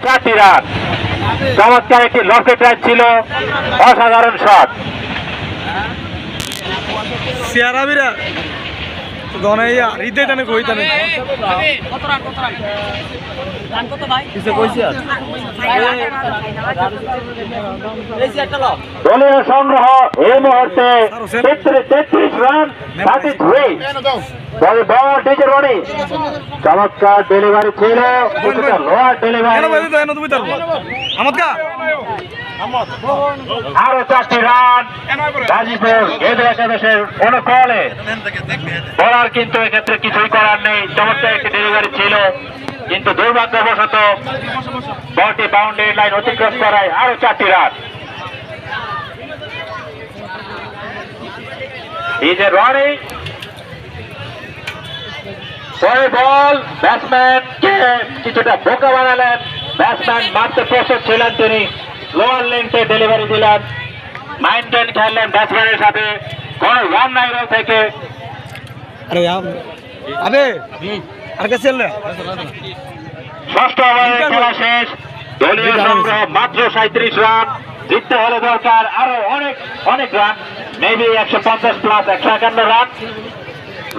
4টি রান। চমৎকার একটি লফটেড রান ছিল, অসাধারণ শট। সিয়ারাবিরা দনাইয়া রিদে টানে কই টানে কত রান রান কত ভাই কিসে কইছি আর দলীয় সংগ্রহ এই মুহূর্তে 33 রান 33। তবে বল ডিজে রনি, চমৎকার ডেলিভারি ছিল, কিছুটা লোয়ার ডেলিভারি। আরো 4টি রান গাজীপুর গেদে একাদশের অনুকূলে। বলার কিন্তু এক্ষেত্রে কিছুই করার নেই, চমৎকার একটি ডেলিভারি ছিল, কিন্তু দুর্ভাগ্যবশত বলটি বাউন্ডারি লাইন অতিক্রম করায় আরো 4টি রান। ডিজে রনি পরে বল ব্যাটসম্যানকে কিছুটা বোকা বানালেন। ব্যাটসম্যান মারতে প্রস্তুত ছিলেন, তিনি লোয়ার লেন্থে ডেলিভারি দিলেন, মাইন্টেন খেললেন ব্যাটসম্যানের সাথে, কোন রান নাই বল থেকে। আরে আবে আর কে চললে ষষ্ঠ ওভারের খেলা শেষ, দলীয় সংগ্রহ মাত্র 37 রান। জিততে হলে দরকার আরো অনেক অনেক run, maybe 150 plus 151 run.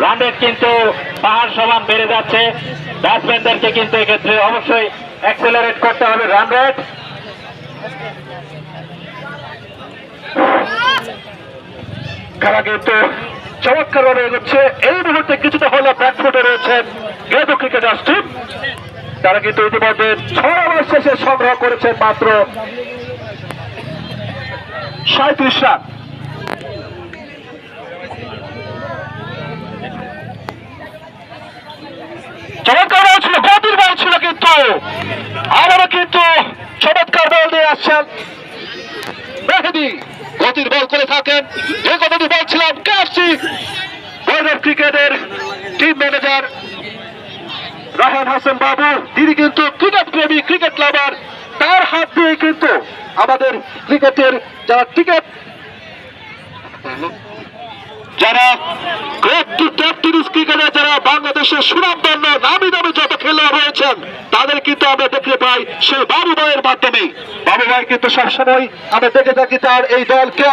Run rate কিন্তু পাহাড় সমান বেড়ে যাচ্ছে, ব্যাটসম্যানদেরকে কিন্তু এক্ষেত্রে অবশ্যই অ্যাক্সেলারেট করতে হবে রান রেট। খেলা কিন্তু চমৎকার ভাবে এগোচ্ছে। এই মুহূর্তে কিছুটা হলে ব্যাকফুটে রয়েছেন গেদু ক্রিকেটার্স টিম। তারা কিন্তু ইতিমধ্যে 6 ওভার শেষে সংগ্রহ করেছেন মাত্র 37 রান। চমৎকার বল ছিল, গতির বল ছিল, কিন্তু আবারও কিন্তু চমৎকার বল দিয়ে আসছেন মেহেদী। গতির বল করে থাকেন, যে গতির বল ছিলাম কেএফসি বর্ডার ক্রিকেটের টিম ম্যানেজার রাহান হাসান বাবু, তিনি কিন্তু ক্রিকেট প্রেমী, ক্রিকেট লাভার। তার হাত দিয়ে কিন্তু আমাদের ক্রিকেটের যারা ক্রিকেট যারা ক্রিকেটে যারা বাংলাদেশের সুনামধন্য নামি দামি যত খেলোয়াড় রয়েছেন, তাদের কিন্তু আমরা দেখতে পাই সেই বাবু ভাইয়ের মাধ্যমে। বাবু ভাই কিন্তু সবসময় আমরা দেখে থাকি তার এই দলকে